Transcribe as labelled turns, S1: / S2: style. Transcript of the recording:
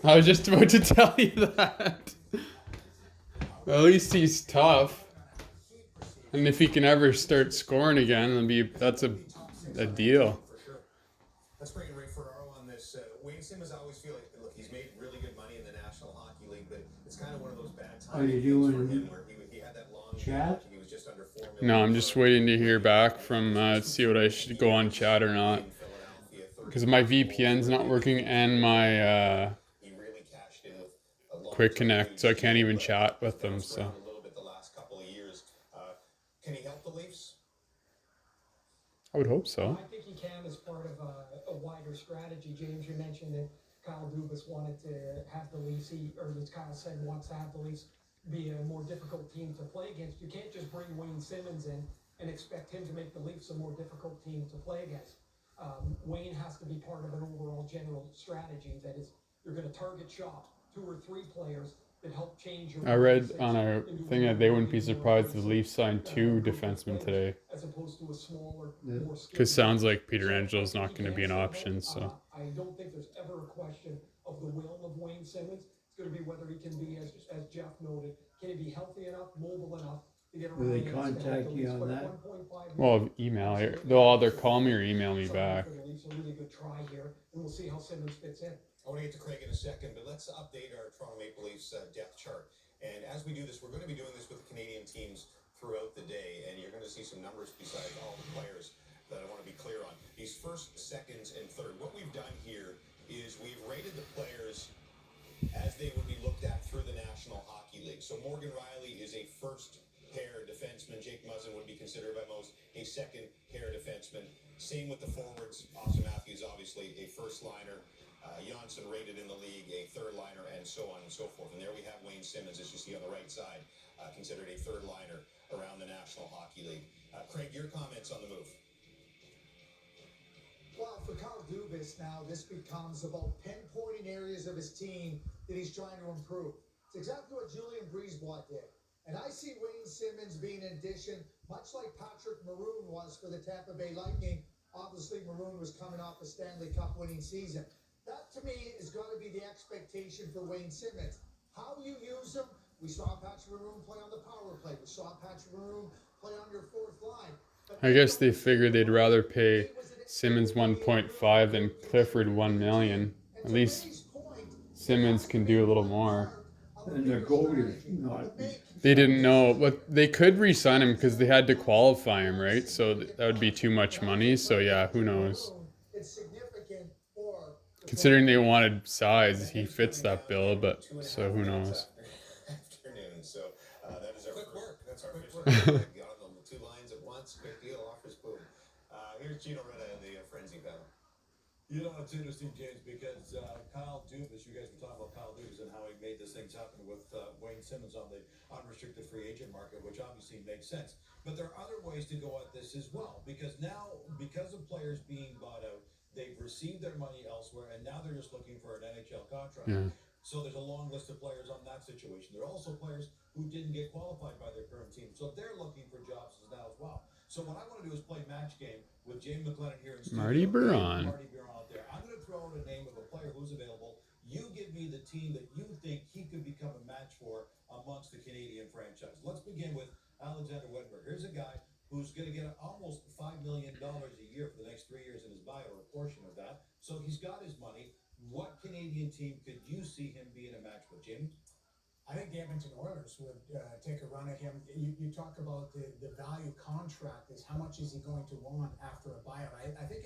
S1: I was just about to tell you that. At least he's tough. And if he can ever start scoring again, that's a deal.
S2: Let's bring in Ray Ferraro on this. Wayne Simmonds, I always feel like, look, he's made really good money in the National Hockey League, but it's kind of one of those bad times for him where he had that long
S3: chat.
S2: He was just under $4 million.
S1: No, I'm just waiting to hear back from see what I should go on chat or not. Because my VPN's not working and my quick connect, so I can't even chat with them. So.
S2: Can he help the Leafs?
S1: I would hope so.
S4: I think he can as part of a wider strategy. James, you mentioned that Kyle Dubas wanted to have the Leafs, or as Kyle said, wants to have the Leafs be a more difficult team to play against. You can't just bring Wayne Simmonds in and expect him to make the Leafs a more difficult team to play against. Wayne has to be part of an overall general strategy that is, you're going to target shop 2 or 3 players that help change your.
S1: I read on a thing that they wouldn't be surprised if the Leafs signed 2 defensemen today.
S4: As opposed to a smaller, more
S1: because sounds like Peter Angelo's not going to be an option. So
S4: I don't think there's ever a question of the will of Wayne Simmonds. It's going to be whether he can be, as Jeff noted, can he be healthy enough, mobile enough to get around.
S3: Will they contact you on that?
S1: Well, email. They'll either call me or email me back.
S4: A really good try here, and we'll see how Simmonds fits in.
S2: I want to get to Craig in a second, but let's update our Toronto Maple Leafs depth chart. And as we do this, we're going to be doing this with the Canadian teams throughout the day, and you're going to see some numbers besides all the players that I want to be clear on. These first, seconds, and third. What we've done here is we've rated the players as they would be looked at through the National Hockey League. So Morgan Riley is a first-pair defenseman. Jake Muzzin would be considered by most a second-pair defenseman. Same with the forwards. Austin Matthews, obviously, a first-liner. Janssen rated in the league, a third-liner, and so on and so forth. And there we have Wayne Simmonds, as you see on the right side, considered a third-liner around the National Hockey League. Craig, your comments on the move?
S5: Well, for Kyle Dubas now, this becomes about pinpointing areas of his team that he's trying to improve. It's exactly what Julien Brisebois did. And I see Wayne Simmonds being an addition, much like Patrick Maroon was for the Tampa Bay Lightning. Obviously, Maroon was coming off a Stanley Cup winning season. That, to me, is going to be the expectation for Wayne Simmonds. How you use him, we saw Patrick Maroon play on the power play. We saw Patrick Maroon play on your fourth line.
S1: I guess they figured they'd rather pay Simmonds 1.5 than Clifford 1 million. At least Simmonds can do a little more.
S3: And their goalie's not.
S1: They didn't know, but they could re-sign him because they had to qualify him, right? So that would be too much money. So yeah, who knows? Considering they wanted size, he fits that bill, but so who knows?
S2: Afternoon. So that is our quick work. That's our quick got on the 2 lines at once. Quick deal, offers, boom. Here's Gino Reda in the frenzy panel.
S6: You know, it's interesting, James, because Kyle Dubas, you guys were talking about Kyle Dubas and how he made this things happen with Wayne Simmonds on the unrestricted free agent market, which obviously makes sense. But there are other ways to go at this as well, because now, because of players being bought out, they've received their money elsewhere, and now they're just looking for an NHL contract.
S1: Yeah.
S6: So there's a long list of players on that situation. There are also players who didn't get qualified by their current team, so they're looking for jobs now as well. So what I want to do is play match game with James McLennan here in studio.
S1: Marty Biron.
S6: Marty Biron out there. I'm going to throw out a name of a player who's available. You give me the team that you think he could become a match for amongst the Canadian franchise. Let's begin with Alexander Wedberg. Here's a guy who's going to get almost $5 million a year for the next 3 years in his bio, or a portion of that. So he's got his money. What Canadian team could you see him being a match with, Jim?
S7: I think the Edmonton Oilers would take a run at him. You talk about the value contract is how much is he going to want after a buyout. I think